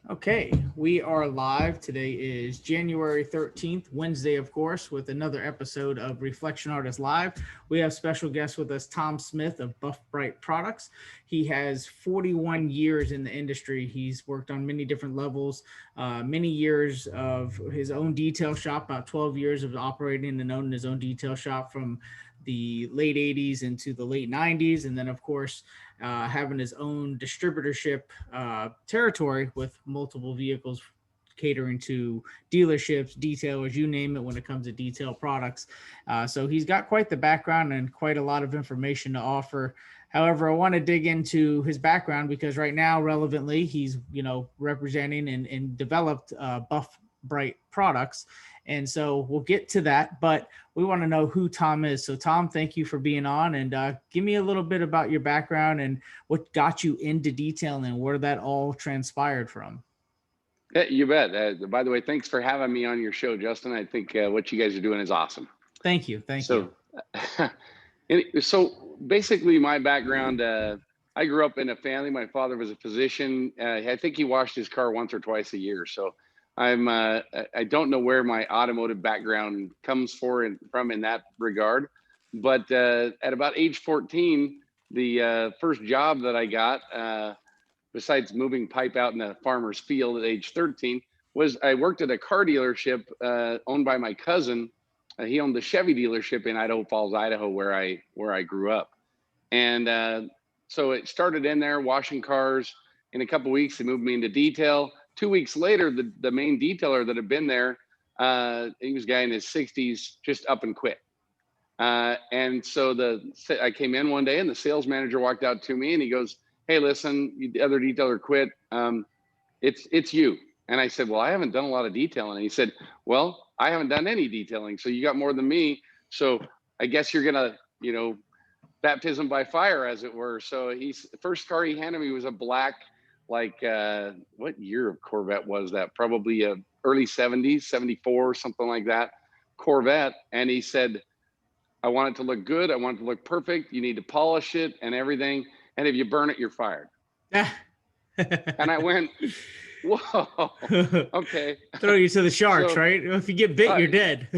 Okay, we are live. Today is January 13th, Wednesday, of course, with another episode of Reflection Artist Live. We have special guest with us, Tom Smith of Buff Brite Products. He has 41 years in the industry. He's worked on many different levels, many years of his own detail shop, about 12 years of operating and owning his own detail shop from the late 80s into the late 90s. And then, of course, having his own distributorship territory with multiple vehicles catering to dealerships, detailers, you name it, when it comes to detail products. So he's got quite the background and quite a lot of information to offer. However, I want to dig into his background because right now, relevantly, he's representing and developed Buff Brite products. And so we'll get to that, but we want to know who Tom is. So Tom, thank you for being on, and give me a little bit about your background and what got you into detailing and where that all transpired from. Yeah, you bet. By the way, thanks for having me on your show, Justin. I think what you guys are doing is awesome. Thank you. Thank you. So basically my background, I grew up in a family. My father was a physician. I think he washed his car once or twice a year. So I don't know where my automotive background comes from in that regard. But at about age 14, the first job that I got, besides moving pipe out in a farmer's field at age 13, was I worked at a car dealership owned by my cousin. He owned the Chevy dealership in Idaho Falls, Idaho, where I grew up. And so it started in there washing cars. In a couple of weeks, they moved me into detail. 2 weeks later, the main detailer that had been there, he was a guy in his 60s, just up and quit. And so I came in one day and the sales manager walked out to me and he goes, "Hey, listen, the other detailer quit. It's you." And I said, "Well, I haven't done a lot of detailing." And he said, "Well, I haven't done any detailing, so you got more than me. So I guess you're gonna, baptism by fire, as it were." So the first car he handed me was a black, what year of Corvette was that? Probably early 70s, 74, something like that, Corvette. And he said, "I want it to look good. I want it to look perfect. You need to polish it and everything. And if you burn it, you're fired." And I went, "Whoa, okay." Throw you to the sharks, right? If you get bit, you're dead.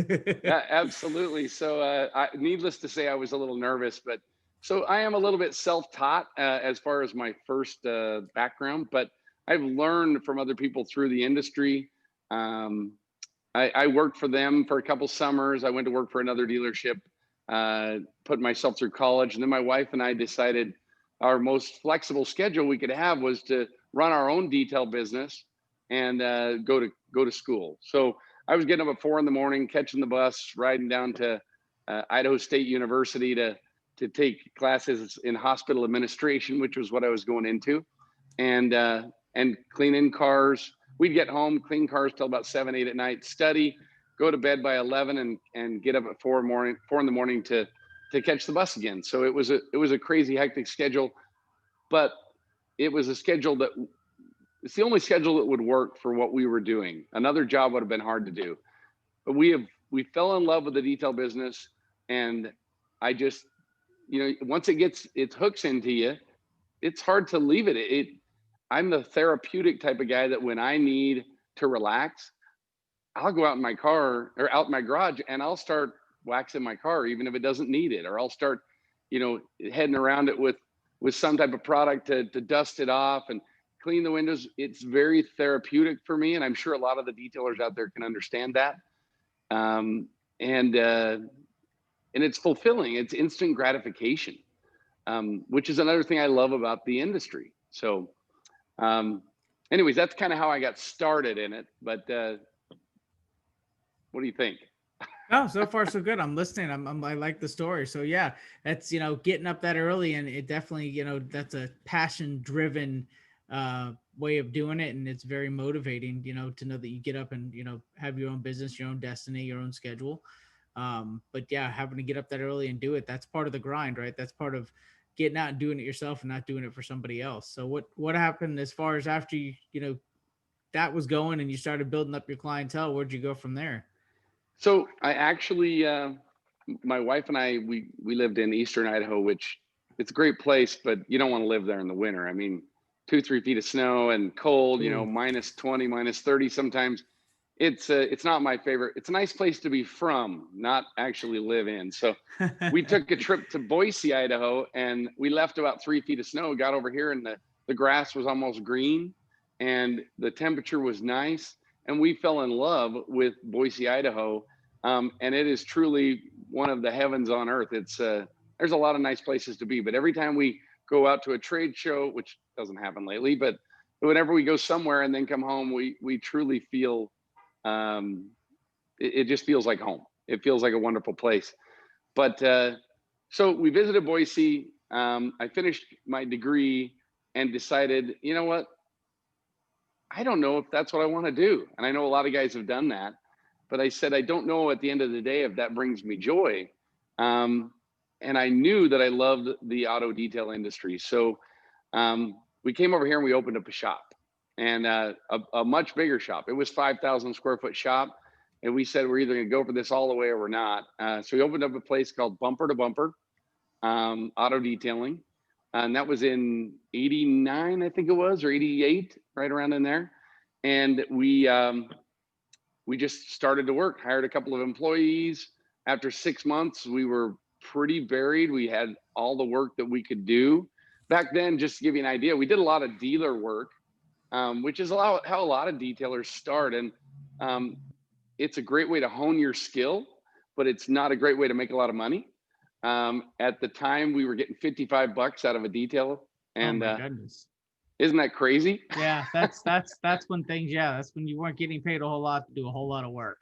Yeah, absolutely. So needless to say, I was a little nervous, but so I am a little bit self-taught as far as my first background, but I've learned from other people through the industry. I worked for them for a couple summers. I went to work for another dealership, put myself through college. And then my wife and I decided our most flexible schedule we could have was to run our own detail business and go to school. So I was getting up at 4 a.m, catching the bus, riding down to Idaho State University to take classes in hospital administration, which was what I was going into, and cleaning cars. We'd get home, clean cars till about 7, 8 at night, study, go to bed by 11, and get up at 4 in the morning to catch the bus again. So it was a crazy, hectic schedule, but it was a schedule that it's the only schedule that would work for what we were doing. Another job would have been hard to do, but we fell in love with the detail business. And I just, once it gets its hooks into you, it's hard to leave it. I'm the therapeutic type of guy that when I need to relax, I'll go out in my car or out in my garage and I'll start waxing my car, even if it doesn't need it, or I'll start, heading around it with some type of product to dust it off and clean the windows. It's very therapeutic for me. And I'm sure a lot of the detailers out there can understand that. And it's fulfilling. It's instant gratification, which is another thing I love about the industry. So, anyways, that's kind of how I got started in it. But what do you think? Oh, so far so good. I'm listening. I like the story. So yeah, that's getting up that early, and it definitely that's a passion driven way of doing it, and it's very motivating. To know that you get up and have your own business, your own destiny, your own schedule. But yeah, having to get up that early and do it, that's part of the grind, right? That's part of getting out and doing it yourself and not doing it for somebody else. So what happened as far as after you that was going and you started building up your clientele? Where'd you go from there? So I actually, my wife and I, we lived in Eastern Idaho, which it's a great place, but you don't want to live there in the winter. I mean, 2-3 feet of snow and cold, you know, Ooh. minus 20, minus 30 sometimes. It's not my favorite. It's a nice place to be from, not actually live in. So we took a trip to Boise, Idaho, and we left about 3 feet of snow, got over here, and the grass was almost green and the temperature was nice. And we fell in love with Boise, Idaho. And it is truly one of the heavens on earth. There's a lot of nice places to be, but every time we go out to a trade show, which doesn't happen lately, but whenever we go somewhere and then come home, we truly feel, it just feels like home. It feels like a wonderful place. But so we visited Boise. I finished my degree and decided, you know what? I don't know if that's what I want to do. And I know a lot of guys have done that, but I said, I don't know at the end of the day if that brings me joy. And I knew that I loved the auto detail industry. So we came over here and we opened up a shop, and a much bigger shop. It was 5,000 square foot shop. And we said, we're either going to go for this all the way or we're not. So we opened up a place called Bumper to Bumper Auto Detailing. And that was in 89, I think it was, or 88, right around in there. And we just started to work, hired a couple of employees. After 6 months, we were pretty buried. We had all the work that we could do. Back then, just to give you an idea, we did a lot of dealer work, which is how a lot of detailers start. And it's a great way to hone your skill, but it's not a great way to make a lot of money. At the time, we were getting $55 out of a detail. And oh my goodness. Isn't that crazy? Yeah, that's when things, that's when you weren't getting paid a whole lot to do a whole lot of work.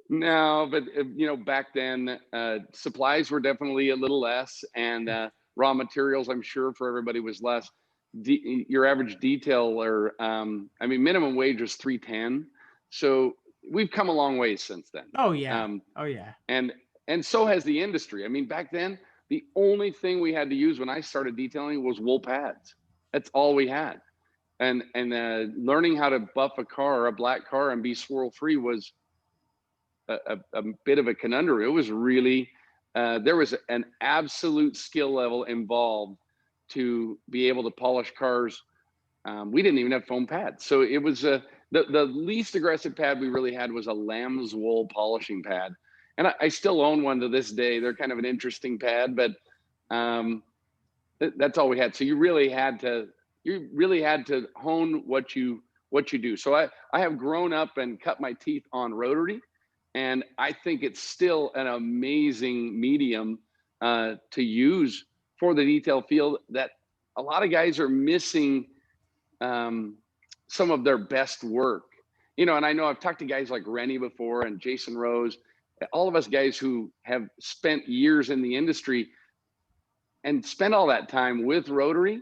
No, but you know, back then supplies were definitely a little less, and raw materials, I'm sure, for everybody was less. Your average detailer, I mean, minimum wage was $3.10. So we've come a long way since then. Oh yeah. Oh yeah. And so has the industry. I mean, back then, the only thing we had to use when I started detailing was wool pads. That's all we had. And learning how to buff a black car, and be swirl free was a bit of a conundrum. It was really, there was an absolute skill level involved to be able to polish cars. We didn't even have foam pads. So it was the least aggressive pad we really had was a lamb's wool polishing pad. And I still own one to this day. They're kind of an interesting pad, but that's all we had. So you really had to hone what you do. So I have grown up and cut my teeth on rotary, and I think it's still an amazing medium to use for the detail field, that a lot of guys are missing some of their best work. You know, and I know I've talked to guys like Rennie before, and Jason Rose, all of us guys who have spent years in the industry and spent all that time with rotary.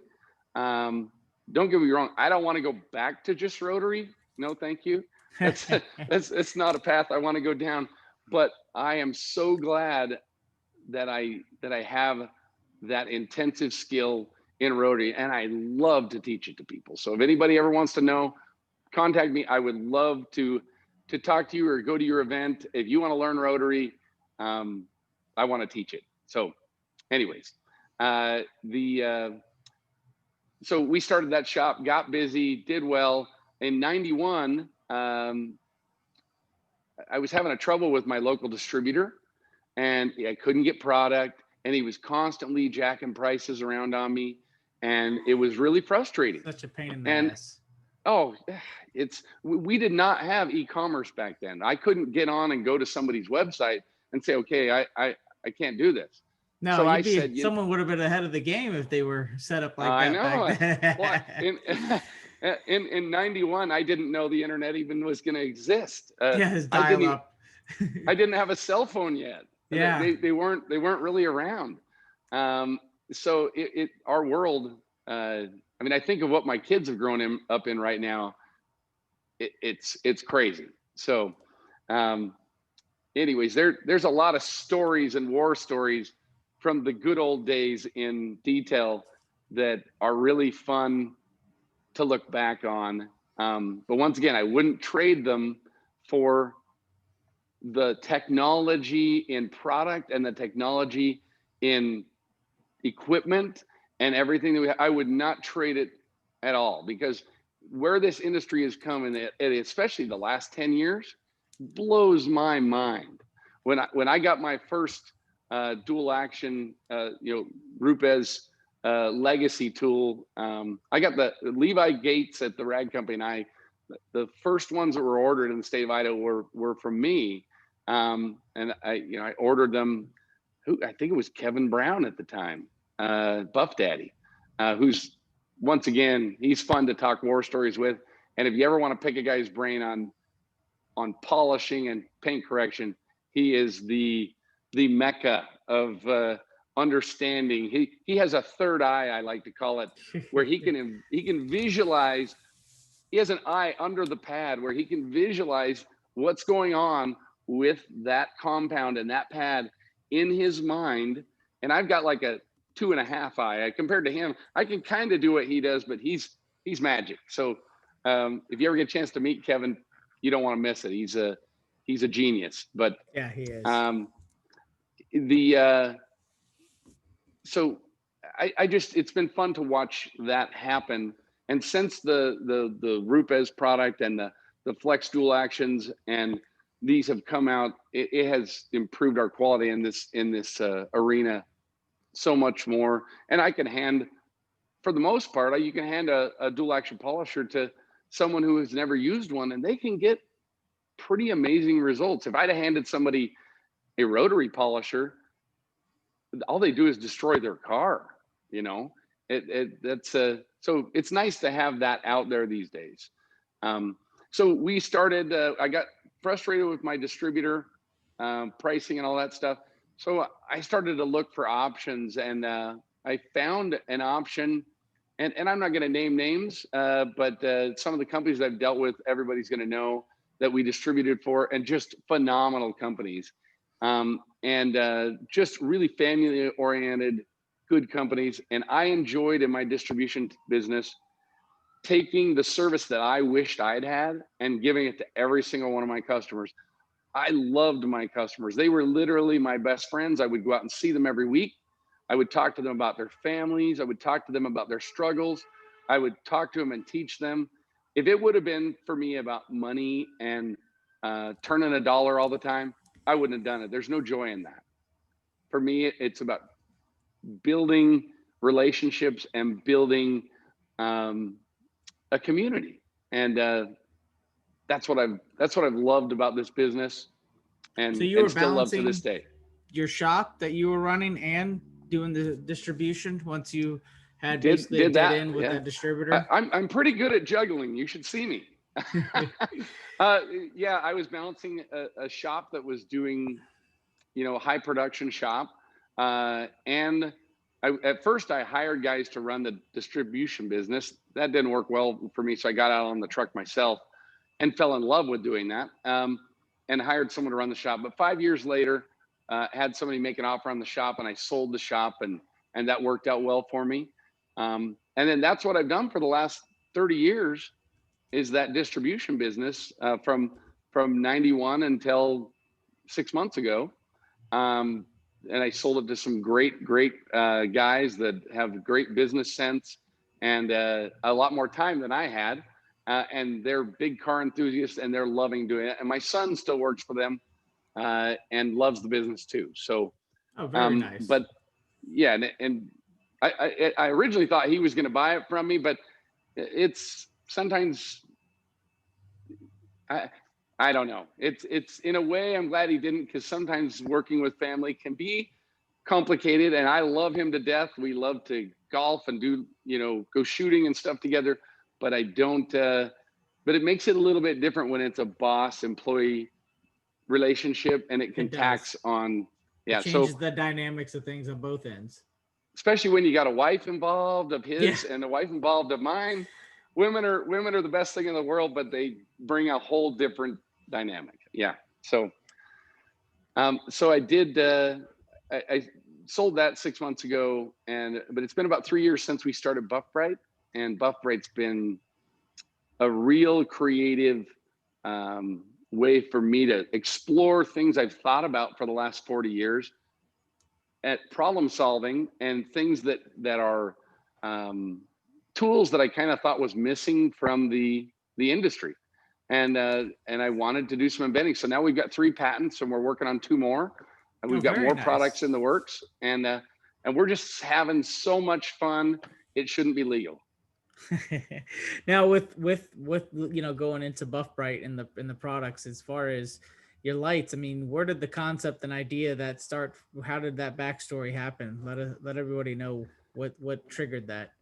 Don't get me wrong, I don't want to go back to just rotary. No, thank you. That's not a path I want to go down. But I am so glad that I have that intensive skill in rotary, and I love to teach it to people. So if anybody ever wants to know, contact me. I would love to talk to you or go to your event. If you want to learn rotary, I want to teach it. So anyways, so we started that shop, got busy, did well. In 91, I was having a trouble with my local distributor, and I couldn't get product, and he was constantly jacking prices around on me, and it was really frustrating. Such a pain in the ass. Oh, we did not have e-commerce back then. I couldn't get on and go to somebody's website and say, okay, I can't do this. No, so I said, someone would have been ahead of the game if they were set up like that. I know. Back then. Well, in 91, I didn't know the internet even was going to exist. It's dial up. I didn't have a cell phone yet. Yeah, they weren't really around. So our world. I mean, I think of what my kids have grown up in right now. It's crazy. So, anyways, there's a lot of stories and war stories from the good old days in detail that are really fun to look back on. But once again, I wouldn't trade them for the technology in product and the technology in equipment and everything that I would not trade it. at all, because where this industry is coming, especially the last 10 years, blows my mind. When I got my first dual action, Rupes legacy tool, I got the Levi Gates at the rag company, and the first ones that were ordered in the state of Idaho were from me, and I ordered them. I think it was Kevin Brown at the time, Buff Daddy, who's, once again, he's fun to talk war stories with. And if you ever want to pick a guy's brain on polishing and paint correction, he is the mecca of understanding. He has a third eye, I like to call it, where he can visualize. He has an eye under the pad where he can visualize what's going on with that compound and that pad in his mind. And I've got like a 2.5 eye. Compared to him, I can kind of do what he does, but he's magic. So if you ever get a chance to meet Kevin, you don't want to miss it. He's a genius. But yeah, he is. So I just, it's been fun to watch that happen. And since the Rupes product and the Flex dual actions and these have come out, it has improved our quality in this arena so much more. And I can hand, for the most part, you can hand a dual action polisher to someone who has never used one, and they can get pretty amazing results. If I'd have handed somebody a rotary polisher, all they do is destroy their car. So it's nice to have that out there these days. So we started, I got frustrated with my distributor pricing and all that stuff. So I started to look for options, and I found an option, and I'm not going to name names, but some of the companies I've dealt with, everybody's going to know that we distributed for, and just phenomenal companies, and just really family oriented, good companies. And I enjoyed in my distribution business taking the service that I wished I'd had and giving it to every single one of my customers. I loved my customers. They were literally my best friends. I would go out and see them every week. I would talk to them about their families. I would talk to them about their struggles. I would talk to them and teach them. If it would have been for me about money and turning a dollar all the time, I wouldn't have done it. There's no joy in that. For me, it's about building relationships and building a community. And that's what I've loved about this business, and, so you were still love to this balancing day. your shop that you were running and doing the distribution once you had Did that in with that distributor. I'm pretty good at juggling. You should see me. Yeah, I was balancing a shop that was doing, high production shop, and at first I hired guys to run the distribution business. That didn't work well for me, so I got out on the truck myself and fell in love with doing that, and hired someone to run the shop. But 5 years later, had somebody make an offer on the shop, and I sold the shop, and that worked out well for me. And then that's what I've done for the last 30 years, is that distribution business, from 91 until 6 months ago. And I sold it to some great guys that have great business sense and a lot more time than I had. And they're big car enthusiasts, and they're loving doing it. And my son still works for them and loves the business too. So, very nice. But yeah, and I originally thought he was going to buy it from me, but it's sometimes I don't know. It's in a way I'm glad he didn't, because sometimes working with family can be complicated, and I love him to death. We love to golf and do, go shooting and stuff together, but I don't, but it makes it a little bit different when it's a boss employee relationship, and it can tax on, it changes the dynamics of things on both ends. Especially when you got a wife involved of his and a wife involved of mine. Women are the best thing in the world, but they bring a whole different dynamic. Yeah. So, so I did, I sold that 6 months ago, but it's been about 3 years since we started Buff Brite, and Buff Brite's been a real creative way for me to explore things I've thought about for the last 40 years at problem solving, and things that are tools that I kind of thought was missing from the industry. And I wanted to do some inventing. So now we've got 3 patents and we're working on 2 more. And Oh, we've got very more nice. products in the works. And we're just having so much fun. It shouldn't be legal. Now with going into Buff Brite in the products, as far as your lights, I mean, where did the concept and idea that start? How did that backstory happen? Let everybody know what triggered that.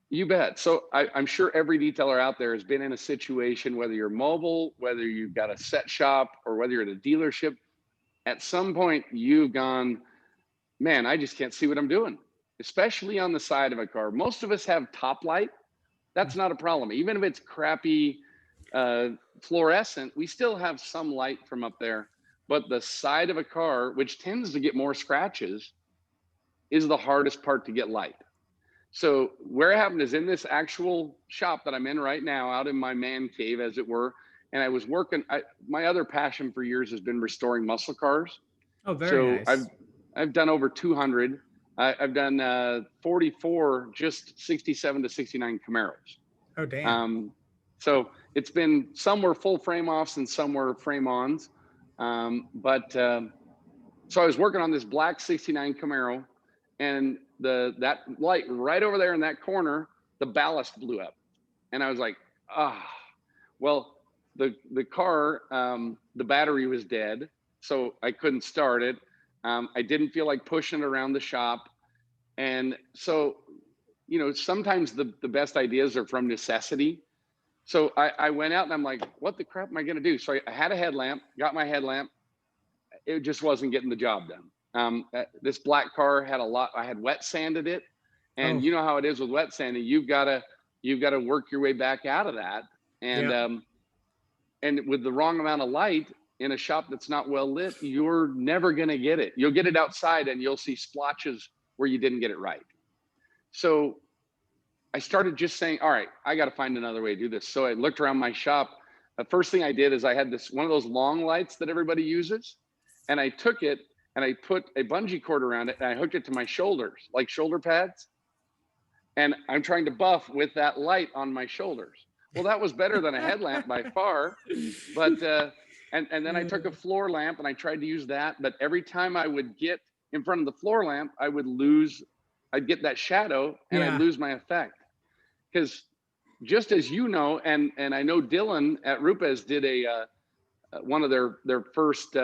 You bet. So I'm sure every detailer out there has been in a situation, whether you're mobile, whether you've got a set shop, or whether you're at a dealership. At some point, you've gone, man, I just can't see what I'm doing, especially on the side of a car. Most of us have top light. That's not a problem. Even if it's crappy fluorescent, we still have some light from up there. But the side of a car, which tends to get more scratches, is the hardest part to get light. So where it happened is in this actual shop that I'm in right now, out in my man cave, as it were. And I was working, my other passion for years has been restoring muscle cars. Oh, very So nice. I've done over 200. I've done 44, just 67 to 69 Camaros. Oh, damn. So it's been, some were full frame offs and some were frame ons. So I was working on this black 69 Camaro, and that light right over there in that corner, the ballast blew up. And I was like, well, the car, the battery was dead, so I couldn't start it. I didn't feel like pushing it around the shop. And so, sometimes the best ideas are from necessity. So I went out and I'm like, what the crap am I going to do? So I had a headlamp, got my headlamp. It just wasn't getting the job done. This black car had I had wet sanded it. And you know how it is with wet sanding. You've got to work your way back out of that. And, and with the wrong amount of light in a shop that's not well lit, you're never going to get it. You'll get it outside and you'll see splotches where you didn't get it right. So I started just saying, all right, I got to find another way to do this. So I looked around my shop. The first thing I did is I had one of those long lights that everybody uses. And I took it and I put a bungee cord around it and I hooked it to my shoulders, like shoulder pads. And I'm trying to buff with that light on my shoulders. Well, that was better than a headlamp by far. But, and then I took a floor lamp and I tried to use that. But every time I would get in front of the floor lamp, I'd get that shadow and I'd lose my effect. Because just as you know, and I know Dylan at Rupes did one of their first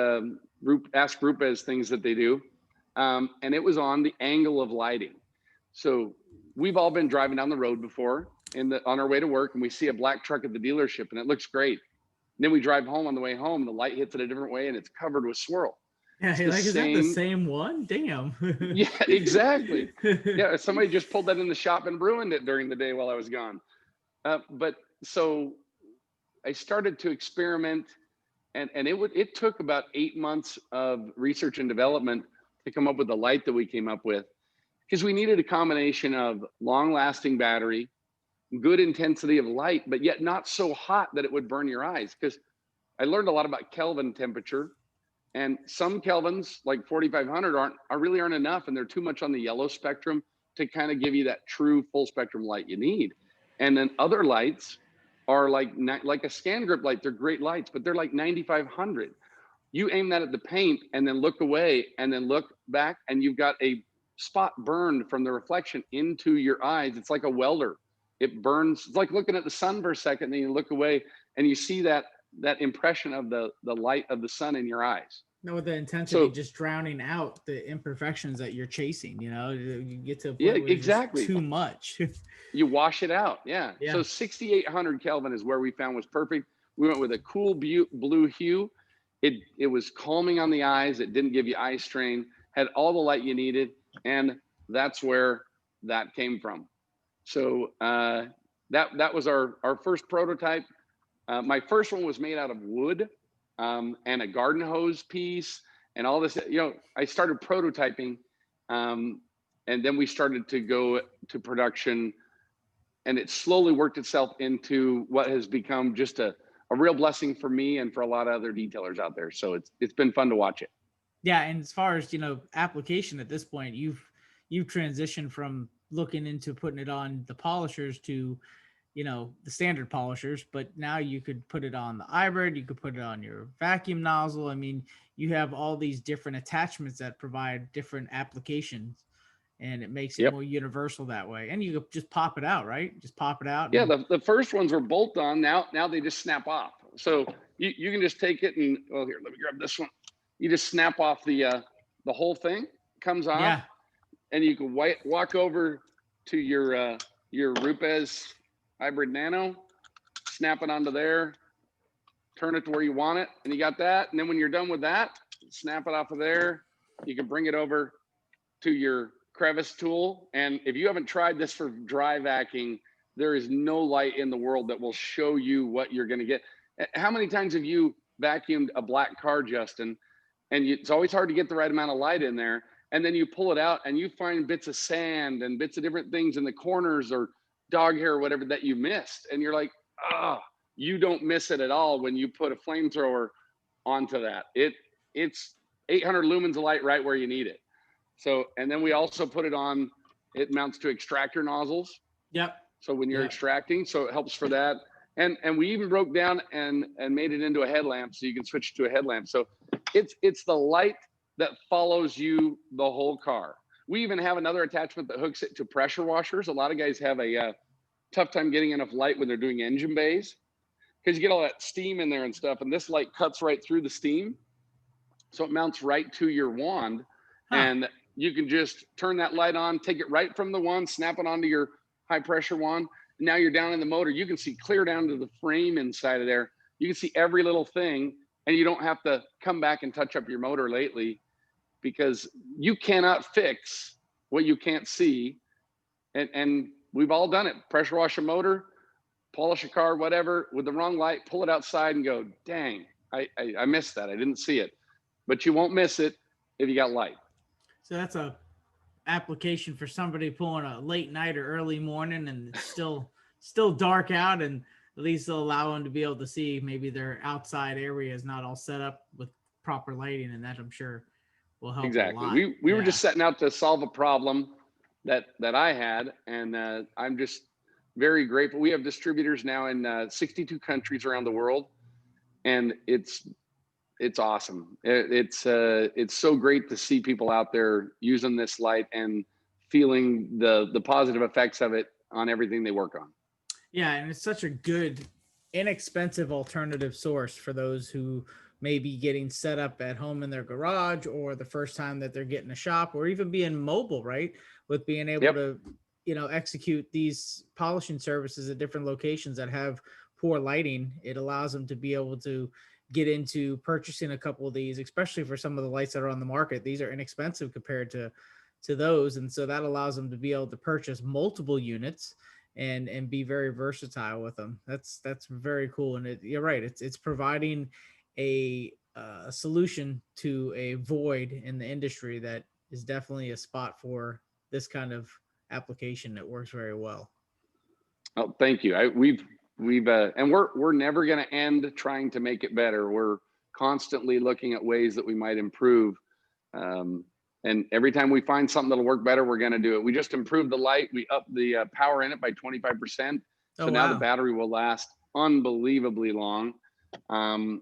Ask Rupes things that they do. And it was on the angle of lighting. So we've all been driving down the road before on our way to work, and we see a black truck at the dealership and it looks great. And then we drive home, on the way home, the light hits it a different way and it's covered with swirl. Yeah, is that the same one? Damn. Yeah, exactly. Yeah, somebody just pulled that in the shop and ruined it during the day while I was gone. But so I started to experiment, and it took about 8 months of research and development to come up with the light that we came up with, because we needed a combination of long-lasting battery, good intensity of light, but yet not so hot that it would burn your eyes. Because I learned a lot about Kelvin temperature. And some Kelvins, like 4,500, really aren't enough, and they're too much on the yellow spectrum to kind of give you that true full spectrum light you need. And then other lights are like a scan grip light. They're great lights, but they're like 9,500. You aim that at the paint and then look away and then look back, and you've got a spot burned from the reflection into your eyes. It's like a welder. It burns. It's like looking at the sun for a second, and then you look away and you see that impression of the light of the sun in your eyes. No, with the intensity just drowning out the imperfections that you're chasing. You get to a point where exactly, it's too much. You wash it out. Yeah. So 6,800 Kelvin is where we found was perfect. We went with a cool blue hue. It was calming on the eyes. It didn't give you eye strain. Had all the light you needed, and that's where that came from. So that was our first prototype. My first one was made out of wood, and a garden hose piece and all this. I started prototyping, and then we started to go to production, and it slowly worked itself into what has become just a real blessing for me and for a lot of other detailers out there. So it's been fun to watch it. Yeah, and as far as application at this point, you've transitioned from looking into putting it on the polishers to, the standard polishers, but now you could put it on the hybrid, you could put it on your vacuum nozzle. I mean, you have all these different attachments that provide different applications, and it makes it Yep. more universal that way. And you could just pop it out, right? Just pop it out. Yeah, And, the first ones were bolt on. Now they just snap off. So you can just take it and, well, here, let me grab this one. You just snap off the whole thing, comes off, yeah. and you can walk over to your Rupes Hybrid Nano, snap it onto there, turn it to where you want it, and you got that. And then when you're done with that, snap it off of there. You can bring it over to your crevice tool. And if you haven't tried this for dry vacuuming, there is no light in the world that will show you what you're going to get. How many times have you vacuumed a black car, Justin? And it's always hard to get the right amount of light in there. And then you pull it out and you find bits of sand and bits of different things in the corners or dog hair or whatever that you missed. And you're like, you don't miss it at all when you put a flamethrower onto that. It's 800 lumens of light right where you need it. So, and then we also put it on, it mounts to extractor nozzles. Yep. So when you're extracting, so it helps for that. And we even broke down and made it into a headlamp so you can switch to a headlamp. So it's the light that follows you the whole car. We even have another attachment that hooks it to pressure washers. A lot of guys have a tough time getting enough light when they're doing engine bays because you get all that steam in there and stuff. And this light cuts right through the steam. So it mounts right to your wand. And you can just turn that light on, take it right from the wand, snap it onto your high pressure wand. Now you're down in the motor. You can see clear down to the frame inside of there. You can see every little thing, and you don't have to come back and touch up your motor lately because you cannot fix what you can't see. And we've all done it. Pressure wash a motor, polish a car, whatever, with the wrong light, pull it outside and go, dang, I missed that. I didn't see it. But you won't miss it if you got light. So that's a application for somebody pulling a late night or early morning and it's still dark out, and at least they'll allow them to be able to see maybe their outside area is not all set up with proper lighting, and that I'm sure will help Exactly. a lot. We were just setting out to solve a problem that I had, and I'm just very grateful. We have distributors now in 62 countries around the world, and it's awesome. It's so great to see people out there using this light and feeling the positive effects of it on everything they work on. Yeah, and it's such a good, inexpensive alternative source for those who may be getting set up at home in their garage, or the first time that they're getting a shop, or even being mobile, right? With being able to, execute these polishing services at different locations that have poor lighting, it allows them to be able to get into purchasing a couple of these, especially for some of the lights that are on the market. These are inexpensive compared to those. And so that allows them to be able to purchase multiple units and be very versatile with them. That's very cool. And you're right. It's providing a solution to a void in the industry that is definitely a spot for this kind of application that works very well. Oh, thank you. And we're never going to end trying to make it better. We're constantly looking at ways that we might improve. And every time we find something that'll work better, we're going to do it. We just improved the light. We upped the power in it by 25%. So now the battery will last unbelievably long. And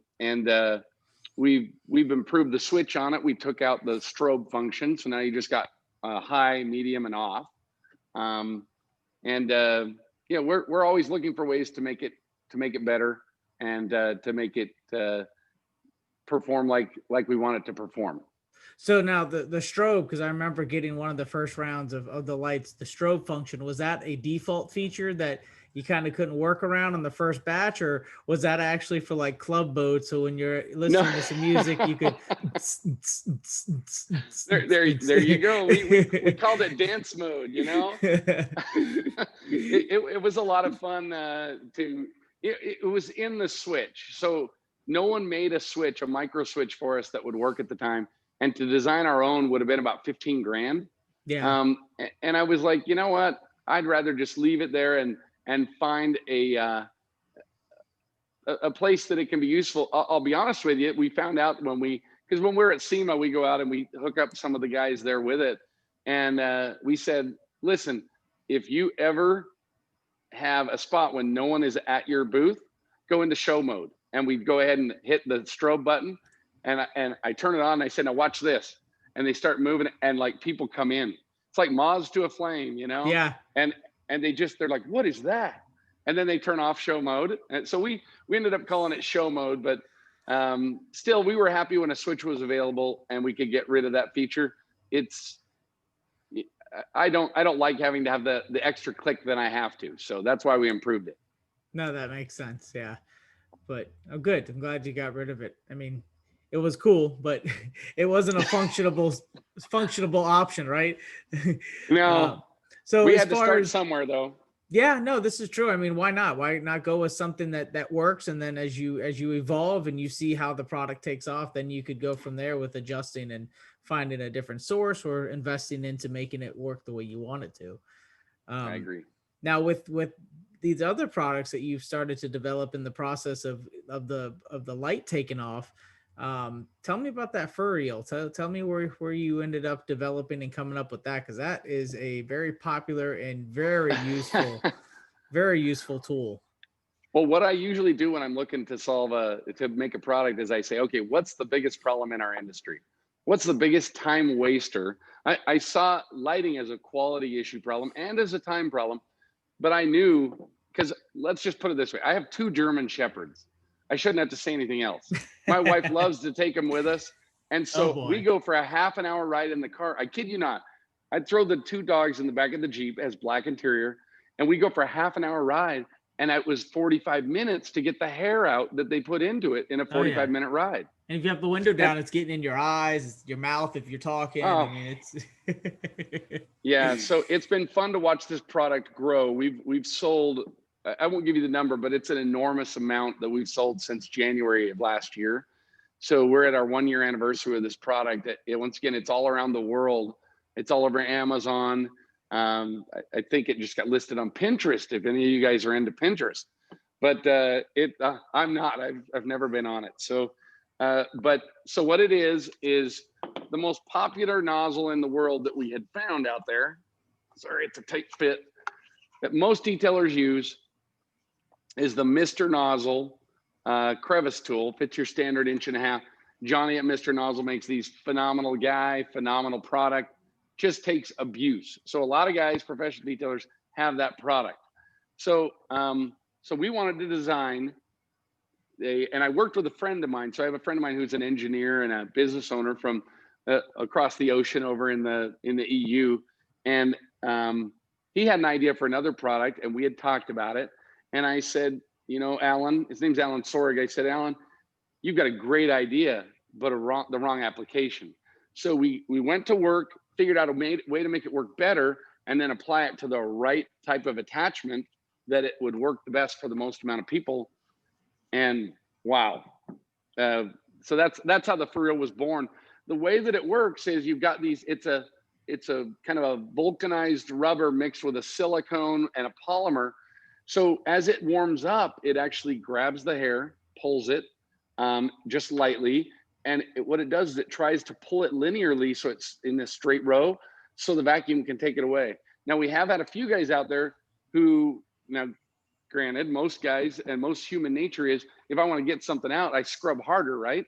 we've improved the switch on it. We took out the strobe function. So now you just got high, medium, and off. We're always looking for ways to make it better and to make it perform like we want it to perform. So now the strobe, because I remember getting one of the first rounds of the lights, the strobe function, was that a default feature that you kind of couldn't work around on the first batch, or was that actually for like club boats? So when you're listening to some music, you could. there you go. We called it dance mode. It was a lot of fun it was in the switch. So no one made a micro switch for us that would work at the time. And to design our own would have been about 15 grand. Yeah. And I was like, you know what? I'd rather just leave it there and find a place that it can be useful. I'll be honest with you. We found out because when we're at SEMA, we go out and we hook up some of the guys there with it. And we said, listen, if you ever have a spot when no one is at your booth, go into show mode, and we go ahead and hit the strobe button, and I turn it on, and I say, now watch this, and they start moving, and like people come in. It's like moths to a flame, you know? Yeah. And they're like, what is that? And then they turn off show mode. And so we ended up calling it show mode, but still we were happy when a switch was available and we could get rid of that feature. I don't like having to have the extra click than I have to. So that's why we improved it. No, that makes sense. Yeah. But good. I'm glad you got rid of it. I mean, it was cool, but it wasn't a functionable option, right? No. So we as had to far start as, somewhere though. yeah, no, this is true. I mean, why not? Why not go with something that works, and then as you evolve and you see how the product takes off, then you could go from there with adjusting and finding a different source or investing into making it work the way you want it to. I agree. Now with these other products that you've started to develop in the process of the light taking off, tell me about that furr-eel. Tell me where you ended up developing and coming up with that, because that is a very popular and very useful tool. Well, what I usually do when I'm looking to make a product is I say, okay, what's the biggest problem in our industry? What's the biggest time waster? I saw lighting as a quality issue problem and as a time problem, but I knew, because let's just put it this way. I have 2 German Shepherds. I shouldn't have to say anything else. My wife loves to take them with us. And so we go for a half an hour ride in the car. I kid you not. I'd throw the 2 dogs in the back of the Jeep, as black interior, and we go for a half an hour ride. And it was 45 minutes to get the hair out that they put into it in a 45-minute ride. And if you have the window down, it's getting in your eyes, your mouth if you're talking. I mean, it's yeah. So it's been fun to watch this product grow. We've sold, I won't give you the number, but it's an enormous amount that we've sold since January of last year. So we're at our 1-year anniversary of this product. Once again, it's all around the world. It's all over Amazon. I think it just got listed on Pinterest, if any of you guys are into Pinterest, but I'm not. I've never been on it. So what it is the most popular nozzle in the world that we had found out there. Sorry, it's a tight fit. That most detailers use is the Mr. Nozzle crevice tool. Fits your standard 1.5 inch. Johnny at Mr. Nozzle makes these phenomenal product. Just takes abuse. So a lot of guys, professional detailers, have that product. So we wanted to design and I worked with a friend of mine. So I have a friend of mine who's an engineer and a business owner from across the ocean over in the EU. And he had an idea for another product, and we had talked about it. And I said, Alan, his name's Alan Sorig. I said, Alan, you've got a great idea, but the wrong application. So we went to work, figured out a way to make it work better, and then apply it to the right type of attachment that it would work the best for the most amount of people. And wow. So that's how the furr-eel was born. The way that it works is you've got these, it's a kind of a vulcanized rubber mixed with a silicone and a polymer. So as it warms up, it actually grabs the hair, pulls it just lightly. And what it does is it tries to pull it linearly so it's in a straight row so the vacuum can take it away. Now, we have had a few guys out there who, now granted, most guys and most human nature is, if I want to get something out, I scrub harder, right?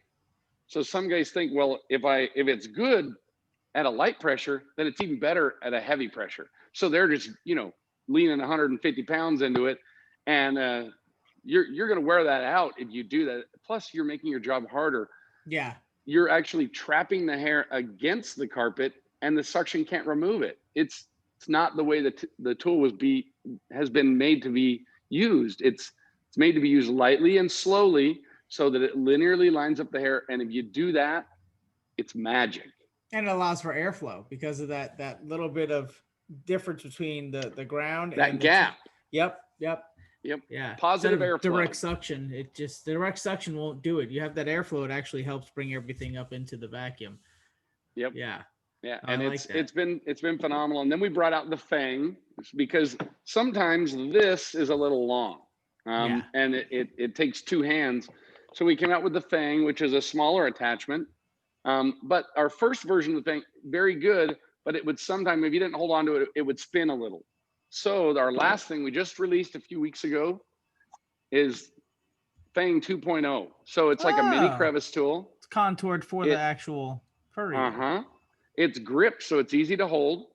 So some guys think, well, if it's good at a light pressure, then it's even better at a heavy pressure. So they're just, leaning 150 pounds into it. And you're going to wear that out if you do that. Plus, you're making your job harder. Yeah. You're actually trapping the hair against the carpet, and the suction can't remove it. It's not the way that the tool has been made to be used. It's made to be used lightly and slowly so that it linearly lines up the hair. And if you do that, it's magic. And it allows for airflow because of that little bit of difference between the ground and that gap. Yep. Yeah. Positive airflow. Direct suction. The direct suction won't do it. You have that airflow. It actually helps bring everything up into the vacuum. Yep. Yeah. And it's been phenomenal. And then we brought out the Fang because sometimes this is a little long, and it takes 2 hands. So we came out with the Fang, which is a smaller attachment. But our first version of the Fang, very good, but it would sometimes, if you didn't hold on to it, it would spin a little. So our last thing we just released a few weeks ago is Fang 2.0. So it's like a mini Oh, crevice tool. it's contoured for the It, actual furr-eel. uh-huh. It's gripped, so it's easy to hold.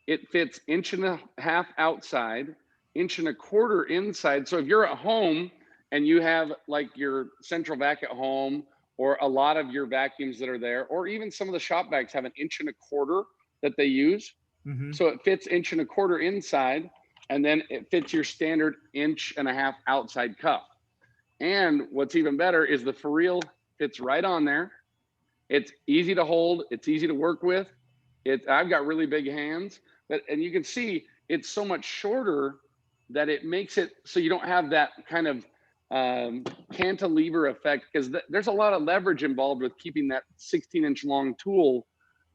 It fits 1.5 inches outside, 1.25 inches inside. So if you're at home and you have like your central vac at home, or a lot of your vacuums that are there, or even some of the shop vacs have 1.25 inches that they use. Mm-hmm. So it fits 1.25 inches inside, and then it fits your standard 1.5 inch outside cuff. And what's even better is the furr-eel fits right on there. It's easy to hold. It's easy to work with. I've got really big hands, and you can see it's so much shorter that it makes it so you don't have that kind of cantilever effect, because there's a lot of leverage involved with keeping that 16-inch long tool.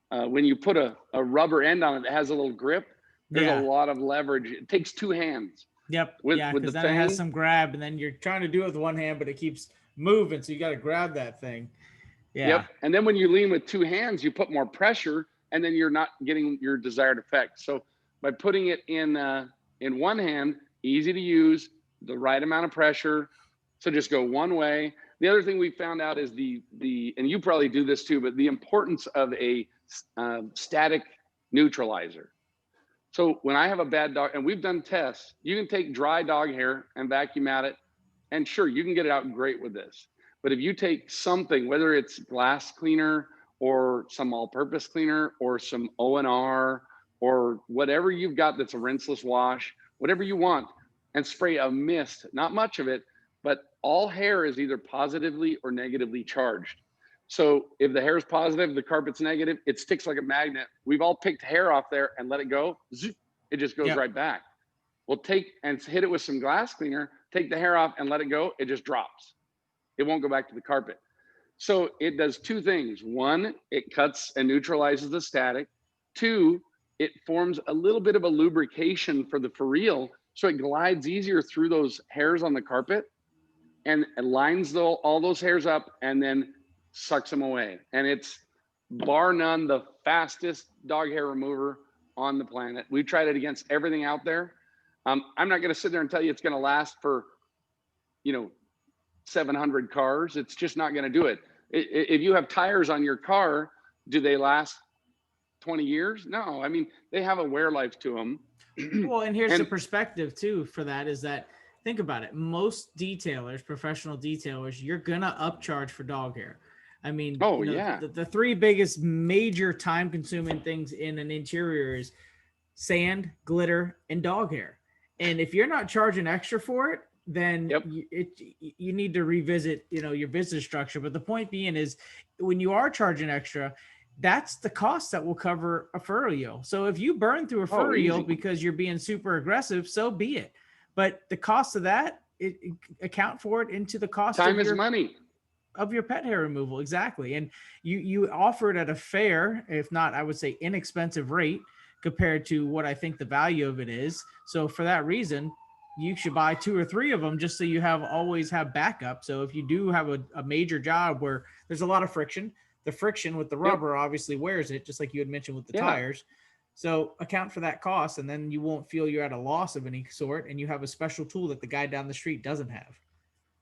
When you put a rubber end on it that has a little grip, there's a lot of leverage. It takes two hands. Yep. With Because the then it has Fang, some grab, and then you're trying to do it with one hand, but it keeps moving, so you got to grab that thing. Yeah. Yep. And then when you lean with two hands, you put more pressure, and then you're not getting your desired effect. So by putting it in one hand, easy to use, the right amount of pressure. So just go one way. The other thing we found out is and you probably do this too, but the importance of a static neutralizer. So when I have a bad dog, and we've done tests, you can take dry dog hair and vacuum at it, and sure, you can get it out great with this. But if you take something, whether it's glass cleaner or some all-purpose cleaner or some ONR or whatever you've got that's a rinseless wash, whatever you want, and spray a mist, not much of it, but all hair is either positively or negatively charged. So if the hair is positive, the carpet's negative, it sticks like a magnet. We've all picked hair off there and let it go. It just goes right back. We'll take and hit it with some glass cleaner, take the hair off and let it go. It just drops. It won't go back to the carpet. So it does two things. One, it cuts and neutralizes the static. Two, it forms a little bit of a lubrication for the furr-eel, so it glides easier through those hairs on the carpet and lines all those hairs up and then sucks them away. And it's bar none the fastest dog hair remover on the planet. We've tried it against everything out there. I'm not going to sit there and tell you it's going to last for, 700 cars. It's just not going to do it. If you have tires on your car, do they last 20 years? No. I mean, they have a wear life to them. Well, and here's the perspective too for that is that, think about it. Most detailers, professional detailers, you're going to upcharge for dog hair. I mean, the three biggest major time consuming things in an interior is sand, glitter, and dog hair. And if you're not charging extra for it, then you need to revisit, your business structure. But the point being is, when you are charging extra, that's the cost that will cover a furr-eel. So if you burn through a furr-eel because you're being super aggressive, so be it. But the cost of that, account for it into the cost. Time is money. Of your pet hair removal. Exactly. And you offer it at a fair, if not, I would say inexpensive rate compared to what I think the value of it is. So for that reason, you should buy 2 or 3 of them just so you always have backup. So if you do have a major job where there's a lot of friction, the friction with the rubber obviously wears it, just like you had mentioned with the tires. So account for that cost, and then you won't feel you're at a loss of any sort, and you have a special tool that the guy down the street doesn't have.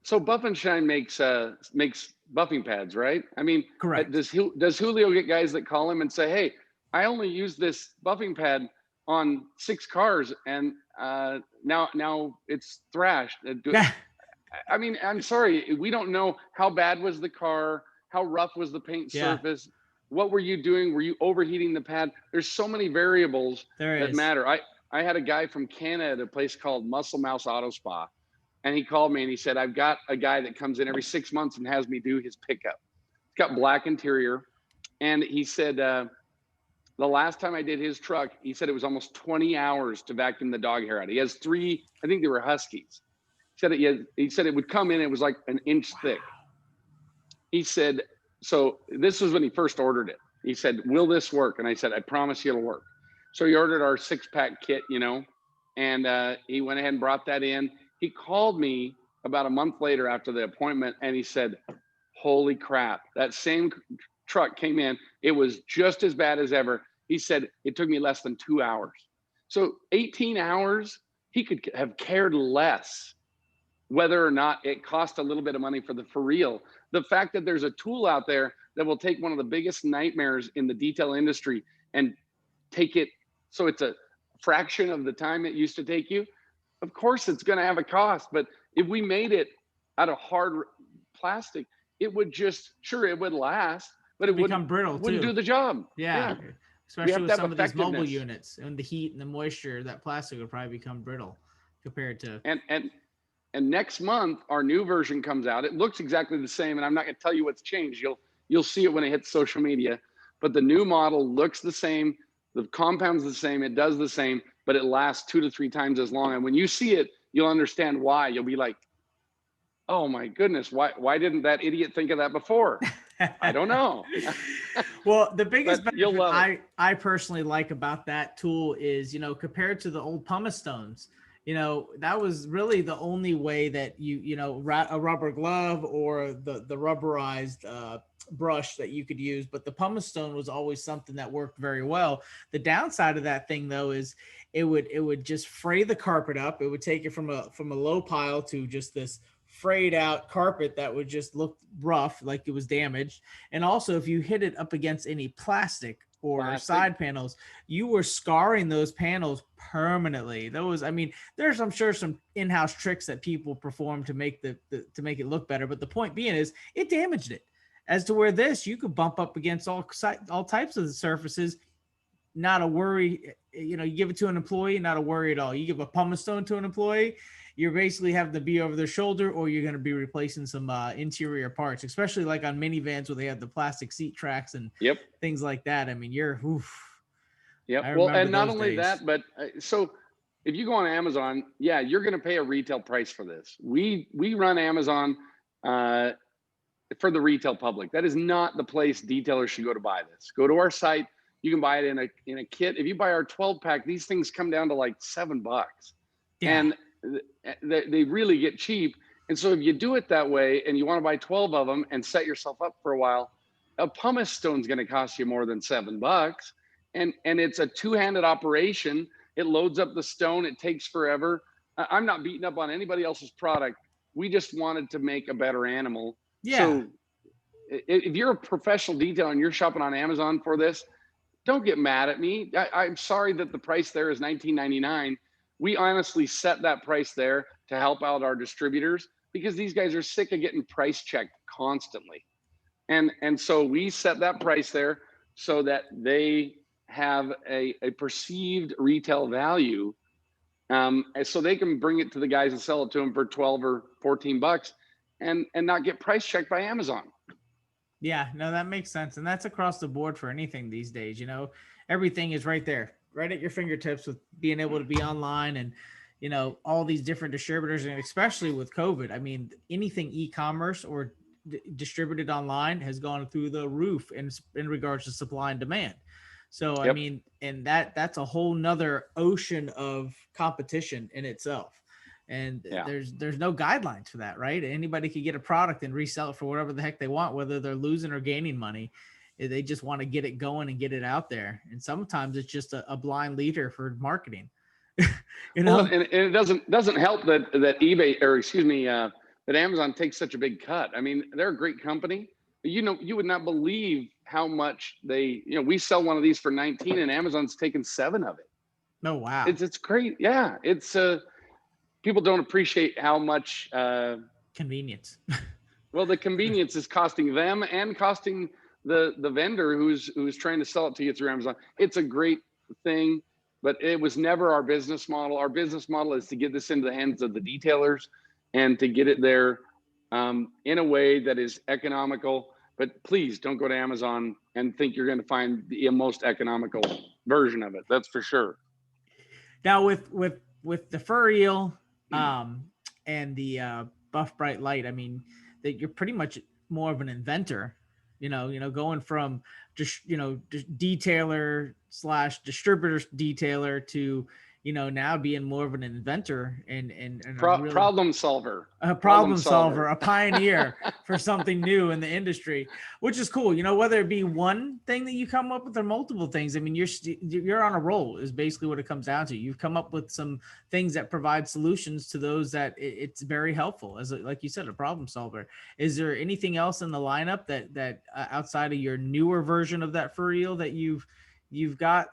So Buff and Shine makes buffing pads, right? I mean, correct. Does Julio get guys that call him and say, "Hey, I only use this buffing pad on 6 cars, and now it's thrashed"? I mean, I'm sorry, we don't know how bad was the car, how rough was the paint surface, what were you doing? Were you overheating the pad? There's so many variables that matter. I had a guy from Canada at a place called Muscle Mouse Auto Spa. And he called me and he said, "I've got a guy that comes in every 6 months and has me do his pickup. It's got black interior." And he said, the last time I did his truck, he said it was almost 20 hours to vacuum the dog hair out. He has 3, I think they were Huskies. He said it would come in, it was like an inch thick. He said, so this was when he first ordered it. He said, "Will this work?" And I said, "I promise you it'll work." So he ordered our 6-pack kit, and he went ahead and brought that in. He called me about a month later after the appointment, and he said, "Holy crap, that same truck came in. It was just as bad as ever." He said, "It took me less than 2 hours." So 18 hours, he could have cared less whether or not it cost a little bit of money for the furr-eel. The fact that there's a tool out there that will take one of the biggest nightmares in the detail industry and take it so it's a fraction of the time it used to take you, of course it's going to have a cost. But if we made it out of hard plastic, it would just, sure, it would last, but it Become brittle wouldn't too. do the job. Yeah. We Especially have with to have some of these mobile effectiveness. units and the heat and the moisture, that plastic would probably become brittle compared to. And next month our new version comes out. It looks exactly the same, and I'm not going to tell you what's changed. You'll see it when it hits social media. But the new model looks the same. The compound's the same. It does the same, but it lasts 2 to 3 times as long. And when you see it, you'll understand why. You'll be like, "Oh my goodness, why didn't that idiot think of that before?" I don't know. Well, the biggest But you'll benefit love I personally like about that tool is, compared to the old pumice stones, that was really the only way that a rubber glove or the rubberized brush that you could use. But the pumice stone was always something that worked very well. The downside of that thing, though, is it would just fray the carpet up. It would take it from a low pile to just this frayed out carpet that would just look rough, like it was damaged. And also, if you hit it up against any plastic or side panels, you were scarring those panels permanently. There's, I'm sure, some in-house tricks that people perform to make to make it look better. But the point being is it damaged it. As to where this, you could bump up against all types of the surfaces, not a worry. You give it to an employee, not a worry at all. You give a pumice stone to an employee, you're basically having to be over their shoulder, or you're going to be replacing some interior parts, especially like on minivans where they have the plastic seat tracks and things like that. You're, oof. Yep. Well, and not only that, but so if you go on Amazon, you're going to pay a retail price for this. We run Amazon for the retail public. That is not the place detailers should go to buy this. Go to our site. You can buy it in a kit. If you buy our 12-pack, these things come down to like $7. Yeah. And they really get cheap. And so if you do it that way and you want to buy 12 of them and set yourself up for a while, a pumice stone is going to cost you more than $7. And it's a two-handed operation. It loads up the stone. It takes forever. I'm not beating up on anybody else's product. We just wanted to make a better animal. Yeah. So if you're a professional detailer and you're shopping on Amazon for this, don't get mad at me. I'm sorry that the price there is $19.99. We honestly set that price there to help out our distributors because these guys are sick of getting price checked constantly. And so we set that price there so that they have a perceived retail value, so they can bring it to the guys and sell it to them for 12 or 14 bucks and not get price checked by Amazon. Yeah, no, that makes sense. And that's across the board for anything these days. Everything is right there, right at your fingertips with being able to be online and, all these different distributors. And especially with COVID, anything e-commerce or distributed online has gone through the roof in regards to supply and demand. So, and that's a whole nother ocean of competition in itself. And there's no guidelines for that, right? Anybody could get a product and resell it for whatever the heck they want, whether they're losing or gaining money. They just want to get it going and get it out there. And sometimes it's just a blind leader for marketing. Well, and it doesn't help that eBay, or excuse me, that Amazon takes such a big cut. They're a great company. You would not believe how much we sell one of these for 19 and Amazon's taken 7 of it. Oh, wow. It's great. Yeah. It's people don't appreciate how much convenience. Well, the convenience is costing them and costing the vendor who's trying to sell it to you through Amazon. It's a great thing, but it was never our business model. Our business model is to get this into the hands of the detailers and to get it there in a way that is economical. But please don't go to Amazon and think you're going to find the most economical version of it. That's for sure. Now with the furr-eel and the Buff Brite Light, that you're pretty much more of an inventor, going from just, detailer / distributor detailer to, now being more of an inventor and a really Problem solver. a problem solver, a pioneer for something new in the industry, which is cool. Whether it be one thing that you come up with or multiple things. I mean, you're on a roll is basically what it comes down to. You've come up with some things that provide solutions to those that it's very helpful as like you said, a problem solver. Is there anything else in the lineup that outside of your newer version of that furr-eel that you've got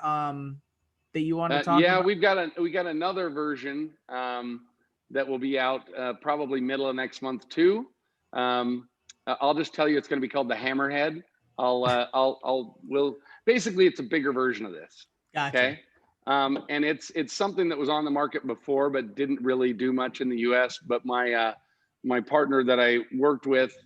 that you want to talk Yeah, about? we got another version that will be out probably middle of next month too. I'll just tell you, it's going to be called the Hammerhead. We'll basically, it's a bigger version of this. Gotcha. Okay. And it's something that was on the market before, but didn't really do much in the US. But my partner that I worked with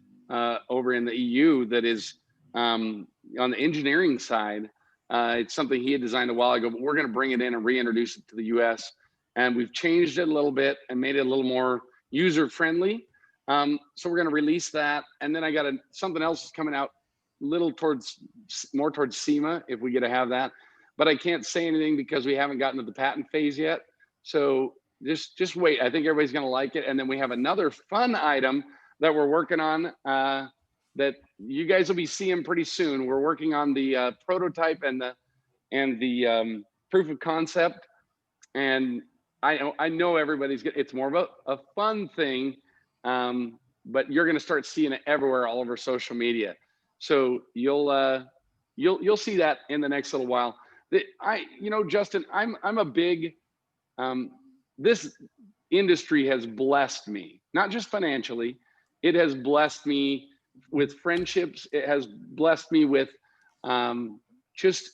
over in the EU that is on the engineering side, it's something he had designed a while ago, but we're going to bring it in and reintroduce it to the US. And we've changed it a little bit and made it a little more user friendly. So we're going to release that. And then I got something else coming out more towards SEMA if we get to have that. But I can't say anything because we haven't gotten to the patent phase yet. So just wait. I think everybody's going to like it. And then we have another fun item that we're working on that you guys will be seeing pretty soon. We're working on the prototype and the proof of concept. And I know everybody's good. It's more of a fun thing, but you're going to start seeing it everywhere, all over social media. So you'll see that in the next little while. Justin, I'm a big. This industry has blessed me, not just financially. It has blessed me with friendships. It has blessed me with just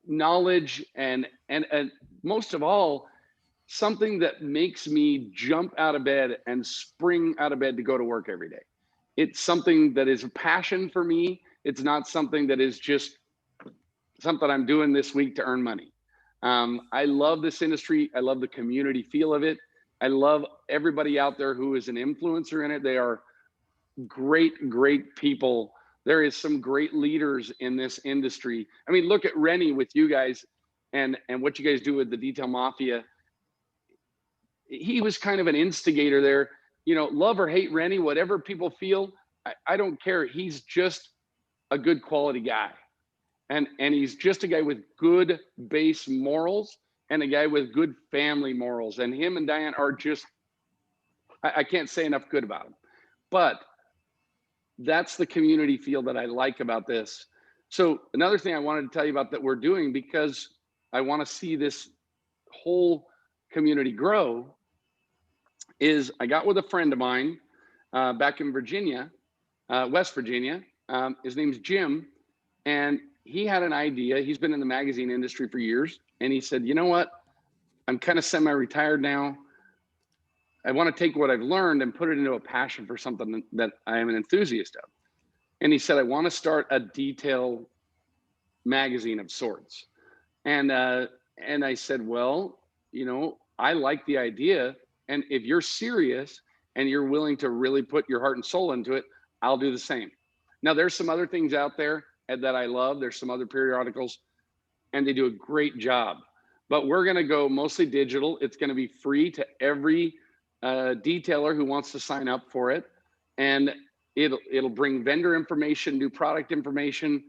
knowledge and most of all, something that makes me jump out of bed and spring out of bed to go to work every day. It's something that is a passion for me. It's not something that is just something I'm doing this week to earn money. I love this industry. I love the community feel of it. I love everybody out there who is an influencer in it. They are great people. There is some great leaders in this industry. I mean, look at Rennie with you guys and what you guys do with the Detail Mafia. He was kind of an instigator there. Love or hate Rennie, whatever people feel, I don't care. He's just a good quality guy. And he's just a guy with good base morals and a guy with good family morals. And him and Diane are just, I can't say enough good about him. But that's the community feel that I like about this. So another thing I wanted to tell you about that we're doing, because I want to see this whole community grow, is I got with a friend of mine back in Virginia, West Virginia. His name's Jim, and he had an idea. He's been in the magazine industry for years, and he said, you know what? I'm kind of semi-retired now. I want to take what I've learned and put it into a passion for something that I am an enthusiast of. And he said, I want to start a detail magazine of sorts. And I said, well, I like the idea. And if you're serious and you're willing to really put your heart and soul into it, I'll do the same. Now, there's some other things out there that I love. There's some other periodicals, and they do a great job. But we're going to go mostly digital. It's going to be free to every detailer who wants to sign up for it. And it'll bring vendor information, new product information,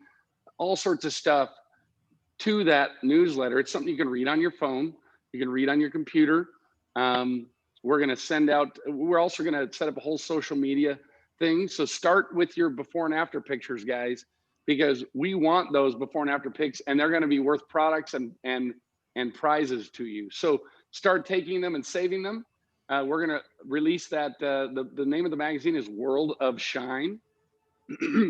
all sorts of stuff to that newsletter. It's something you can read on your phone. You can read on your computer. We're going to send out, we're also going to set up a whole social media thing. So start with your before and after pictures, guys, because we want those before and after pics, and they're going to be worth products and prizes to you. So start taking them and saving them. We're going to release that. The name of the magazine is World of Shine.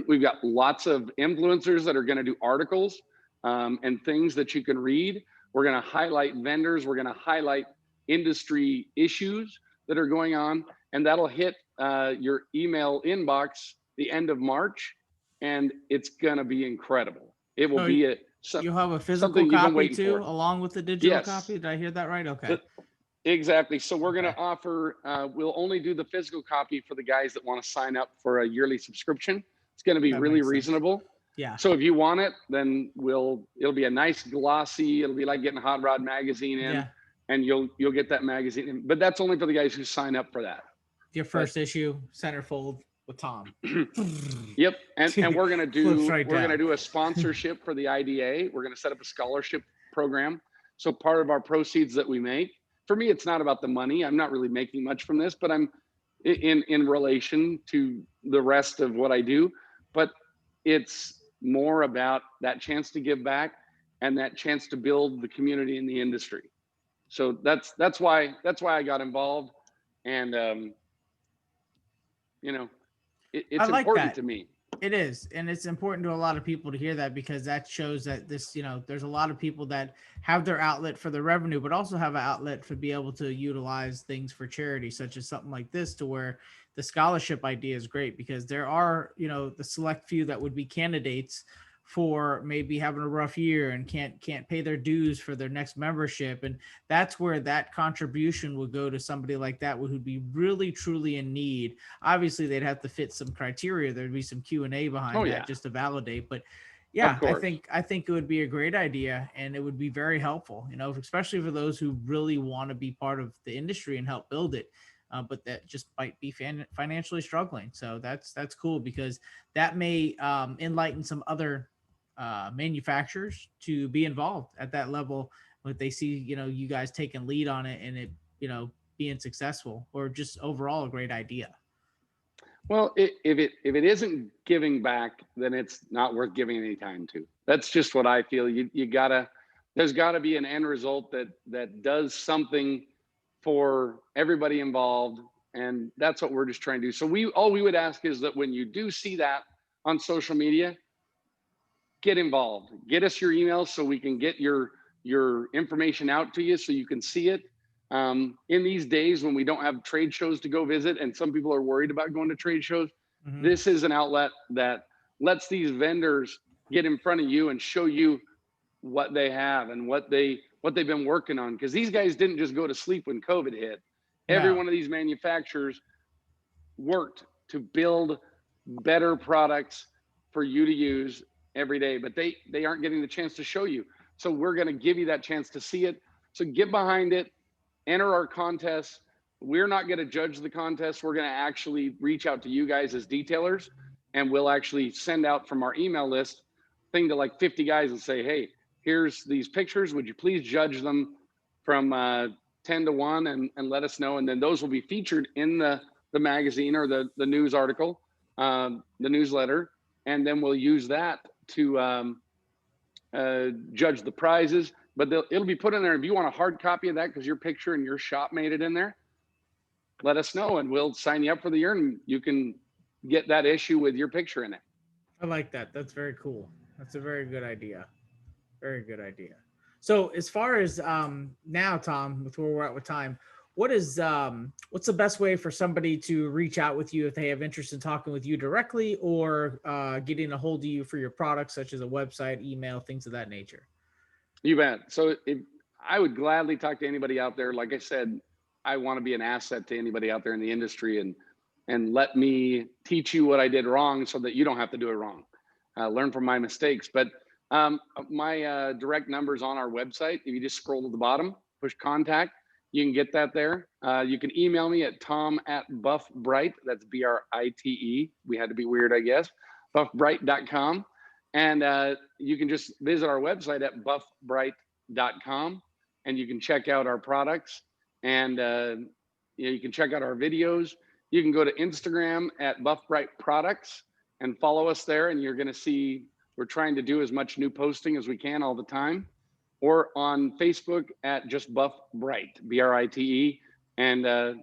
We've got lots of influencers that are going to do articles and things that you can read. We're going to highlight vendors. We're going to highlight industry issues that are going on, and that'll hit your email inbox the end of March, and it's going to be incredible. It will be you'll have a physical copy too, along with the digital copy. Did I hear that right? Okay. Exactly. So we're going to offer, we'll only do the physical copy for the guys that want to sign up for a yearly subscription. It's going to be really reasonable. Yeah. So if you want it, then it'll be a nice glossy, it'll be like getting Hot Rod magazine in. and you'll get that magazine. But that's only for the guys who sign up for that. Your first issue, centerfold with Tom. Yep. And we're gonna Flips do right we're gonna down. do a sponsorship for the IDA. We're gonna set up a scholarship program. So part of our proceeds that we make, for me, it's not about the money. I'm not really making much from this, but I'm in relation to the rest of what I do. But it's more about that chance to give back and that chance to build the community in the industry. So that's why I got involved, and you know, I it's like important that. to me. It is, and it's important to a lot of people to hear that, because that shows that this, there's a lot of people that have their outlet for the revenue, but also have an outlet for be able to utilize things for charity, such as something like this, to where the scholarship idea is great, because there are, the select few that would be candidates for maybe having a rough year and can't pay their dues for their next membership, and that's where that contribution would go to somebody like that who'd be really truly in need. Obviously they'd have to fit some criteria. There'd be some Q&A Oh behind that yeah, just to validate. But of yeah, I course. think it would be a great idea, and it would be very helpful, especially for those who really want to be part of the industry and help build it. But that just might be financially struggling. So that's cool, because that may enlighten some other manufacturers to be involved at that level, but they see, you guys taking lead on it, and it, being successful, or just overall a great idea. Well, if it isn't giving back, then it's not worth giving any time to. That's just what I feel. You gotta, there's got to be an end result that does something for everybody involved, and that's what we're just trying to do. So all we would ask is that when you do see that on social media, get involved. Get us your emails so we can get your information out to you so you can see it. In these days when we don't have trade shows to go visit, and some people are worried about going to trade shows, Mm-hmm. this is an outlet that lets these vendors get in front of you and show you what they have and what they've been working on. Because these guys didn't just go to sleep when COVID hit. Every No. one of these manufacturers worked to build better products for you to use every day, but they aren't getting the chance to show you. So we're going to give you that chance to see it. So get behind it, enter our contest. We're not going to judge the contest. We're going to actually reach out to you guys as detailers, and we'll actually send out from our email list thing to like 50 guys and say, hey, here's these pictures. Would you please judge them from 10 to 1 and let us know? And then those will be featured in the magazine or the news article, the newsletter. And then we'll use that to judge the prizes. But it'll be put in there. If you want a hard copy of that because your picture and your shop made it in there, let us know and we'll sign you up for the year, and you can get that issue with your picture in it. I like that. That's very cool. That's a very good idea. Very good idea. So as far as now, Tom, with where we're at with time, what's the best way for somebody to reach out with you if they have interest in talking with you directly, or getting a hold of you for your products, such as a website, email, things of that nature? You bet. So I would gladly talk to anybody out there. Like I said, I want to be an asset to anybody out there in the industry, and let me teach you what I did wrong so that you don't have to do it wrong. Learn from my mistakes. But my direct number is on our website. If you just scroll to the bottom, push contact, you can get that there. You can email me at tom@buffbrite. That's BRITE. We had to be weird, I guess. buffbrite.com. And you can just visit our website at buffbrite.com, and you can check out our products, and you can check out our videos. You can go to Instagram at Buff Brite Products and follow us there, and you're going to see we're trying to do as much new posting as we can all the time. Or on Facebook at just Buff Brite, BRITE, and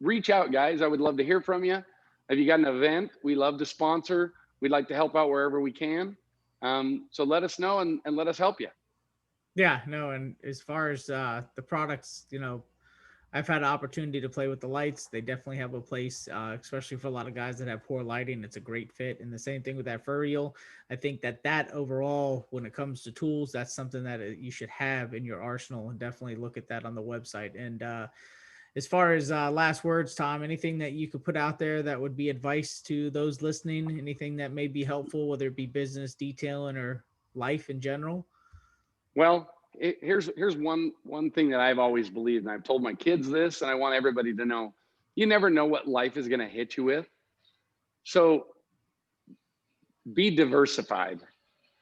reach out, guys. I would love to hear from you. If you got an event we love to sponsor, we'd like to help out wherever we can. So let us know and let us help you. Yeah, no. And as far as the products, I've had an opportunity to play with the lights. They definitely have a place, especially for a lot of guys that have poor lighting. It's a great fit. And the same thing with that furr-eel. I think that overall, when it comes to tools, that's something that you should have in your arsenal, and definitely look at that on the website. And as far as last words, Tom, anything that you could put out there that would be advice to those listening, anything that may be helpful, whether it be business, detailing, or life in general? Well, here's one thing that I've always believed, and I've told my kids this, and I want everybody to know: you never know what life is going to hit you with. So be diversified.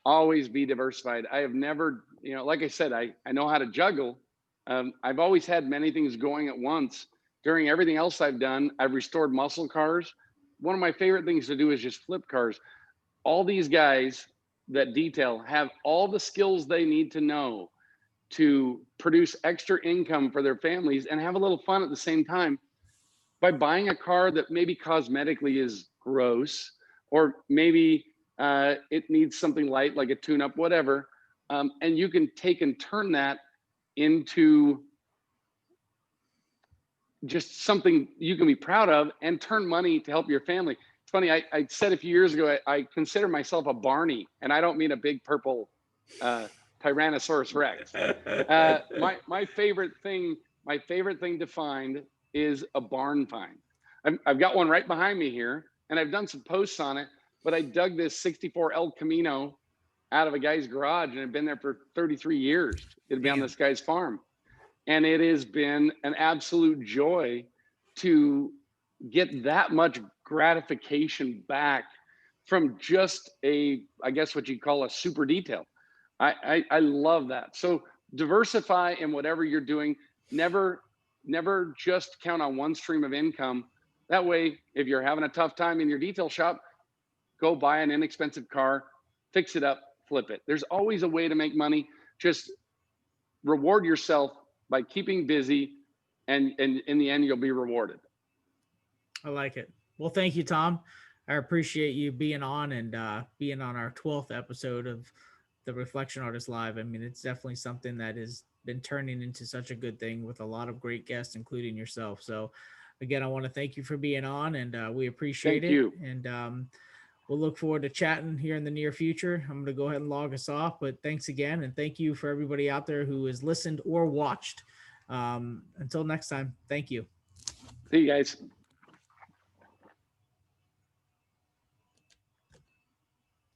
Always be diversified. I have never, like I said, I know how to juggle. I've always had many things going at once. During everything else I've done, I've restored muscle cars. One of my favorite things to do is just flip cars. All these guys that detail have all the skills they need to know to produce extra income for their families and have a little fun at the same time by buying a car that maybe cosmetically is gross, or maybe it needs something light like a tune-up, whatever. And you can take and turn that into just something you can be proud of and turn money to help your family. It's funny, I said a few years ago, I consider myself a Barney, and I don't mean a big purple Tyrannosaurus Rex. My favorite thing to find is a barn find. I've got one right behind me here, and I've done some posts on it, but I dug this 64 El Camino out of a guy's garage, and it had been there for 33 years. It had been on this guy's farm. And it has been an absolute joy to get that much gratification back from just I guess what you call a super detail. I love that. So diversify in whatever you're doing. Never just count on one stream of income. That way, if you're having a tough time in your detail shop, go buy an inexpensive car, fix it up, flip it. There's always a way to make money. Just reward yourself by keeping busy, and in the end, you'll be rewarded. I like it. Well, thank you, Tom. I appreciate you being on and being on our 12th episode of the Reflection Artist Live. I mean, it's definitely something that has been turning into such a good thing with a lot of great guests, including yourself. So again, I want to thank you for being on, and we appreciate it. Thank you. And we'll look forward to chatting here in the near future. I'm going to go ahead and log us off, but thanks again. And thank you for everybody out there who has listened or watched. Until next time, thank you. See you guys.